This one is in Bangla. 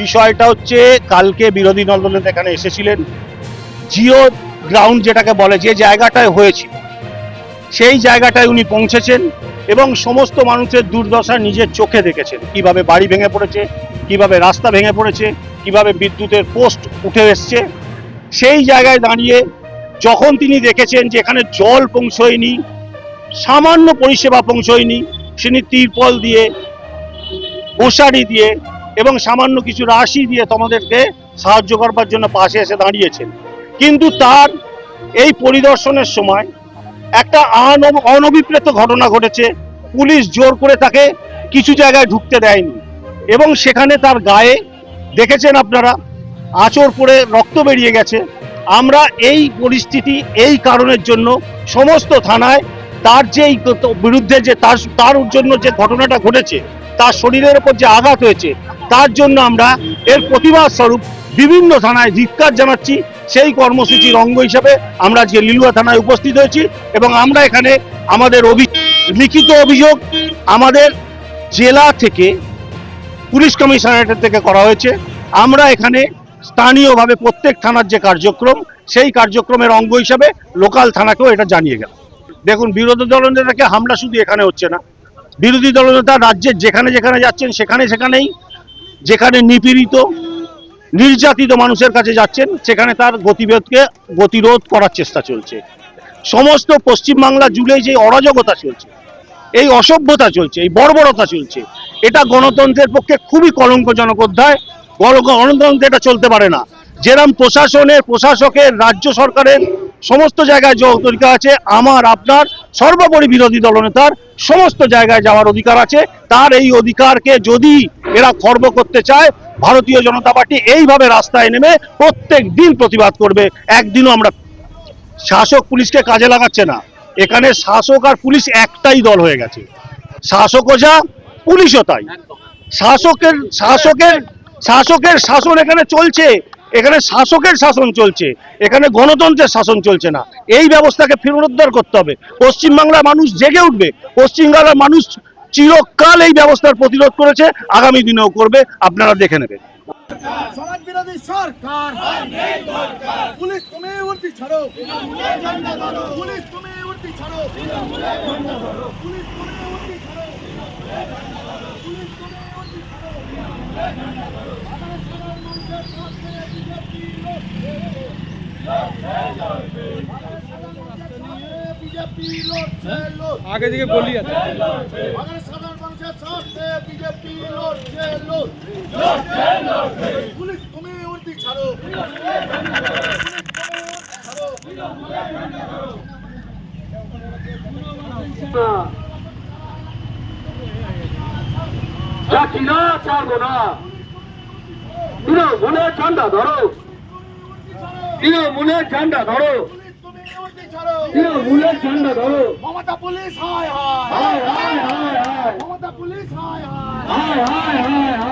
বিষয়টা হচ্ছে কালকে বিরোধী দলনেতা এখানে এসেছিলেন, জিও গ্রাউন্ড যেটাকে বলে, যে জায়গাটায় হয়েছিল সেই জায়গাটায় উনি পৌঁছেছেন এবং সমস্ত মানুষের দুর্দশা নিজের চোখে দেখেছেন, কিভাবে বাড়ি ভেঙে পড়েছে, কিভাবে রাস্তা ভেঙে পড়েছে, কিভাবে বিদ্যুতের পোস্ট উঠে এসছে। সেই জায়গায় দাঁড়িয়ে যখন তিনি দেখেছেন যে এখানে জল পৌঁছয়নি, সামান্য পরিষেবা পৌঁছয়নি, তিনি তিরপল দিয়ে, মশারি দিয়ে এবং সামান্য কিছু রাশি দিয়ে তোমাদেরকে সাহায্য করবার জন্য পাশে এসে দাঁড়িয়েছেন। কিন্তু তার এই পরিদর্শনের সময় একটা অনভিপ্রেত ঘটনা ঘটেছে। পুলিশ জোর করে তাকে কিছু জায়গায় ঢুকতে দেয়নি এবং সেখানে তার গায়ে দেখেছেন আপনারা আঁচড় পড়ে রক্ত বেরিয়ে গেছে। আমরা এই পরিস্থিতি, এই কারণের জন্য সমস্ত থানায় তার যে বিরুদ্ধে যে তার জন্য যে ঘটনাটা ঘটেছে, তার শরীরের উপর যে আঘাত হয়েছে, তার জন্য আমরা এর প্রতিবাদ স্বরূপ বিভিন্ন থানায় ধিক্কার জানাচ্ছি। সেই কর্মসূচির অঙ্গ হিসাবে আমরা আজকে লিলুয়া থানায় উপস্থিত হয়েছি এবং আমরা এখানে আমাদের লিখিত অভিযোগ আমাদের জেলা থেকে, পুলিশ কমিশনারেটের থেকে করা হয়েছে। আমরা এখানে স্থানীয়ভাবে প্রত্যেক থানার যে কার্যক্রম, সেই কার্যক্রমের অঙ্গ হিসাবে লোকাল থানাকেও এটা জানিয়ে গেল। দেখুন, বিরোধী দলনেতাকে হামলা শুধু এখানে হচ্ছে না, বিরোধী দলনেতা রাজ্যের যেখানে যেখানে যাচ্ছেন সেখানেই যেখানে নিপীড়িত নির্যাতিত মানুষের কাছে যাচ্ছেন সেখানে তার গতিরোধ করার চেষ্টা চলছে। সমস্ত পশ্চিমবাংলা জুড়ে যে অরাজকতা চলছে, এই অসভ্যতা চলছে, এই বর্বরতা চলছে, এটা গণতন্ত্রের পক্ষে খুবই কলঙ্কজনক অধ্যায়। গণতন্ত্রে এটা চলতে পারে না। যেরকম প্রশাসকের, রাজ্য সরকারের সমস্ত জায়গায় যে অধিকার আছে, আমার আপনার সর্বোপরি বিরোধী দলনেতার সমস্ত জায়গায় যাওয়ার অধিকার আছে। তার এই অধিকারকে যদি এরা খর্ব করতে চায়, ভারতীয় জনতা পার্টি এইভাবে রাস্তায় নেমে প্রত্যেক দিন প্রতিবাদ করবে। একদিনও আমরা, শাসক পুলিশকে কাজে লাগাচ্ছে না, এখানে শাসক আর পুলিশ একটাই দল হয়ে গেছে। শাসকও যা, পুলিশও তাই। শাসকের শাসন এখানে চলছে, এখানে শাসকের শাসন চলছে, এখানে গণতন্ত্রের শাসন চলছে না। এই ব্যবস্থাকে পুনরুদ্ধার করতে হবে। পশ্চিমবাংলার মানুষ জেগে উঠবে, পশ্চিমবাংলার মানুষ চিরকাল এই ব্যবস্থার প্রতিরোধ করেছে, আগামী দিনেও করবে, আপনারা দেখে নেবেন। সমাজ বিরোধী সরকার, পুলিশ তুমি উর্দি ছাড়ো, পুলিশ তুমি উর্দি ছাড়ো, পুলিশ তুমি উর্দি ছাড়ো, পুলিশ তুমি উর্দি ছাড়ো। आगे दिखे गोली है। সাধারণ মানুষের স্বার্থে বিজেপি লড়ছে, পুলিশ তুমি উর্দি ছাড়ো, যাচ্ছি না, ছাড়বো না। তৃণমূলের ঝান্ডা ধরো, তৃণমূলের ঝান্ডা ধরো, তৃণমূলের ঝান্ডা ধরো। মমতা পুলিশ হায় হায়, হায় হায় হায় হায়, মমতা পুলিশ হায় হায়, হায় হায় হায় হায়।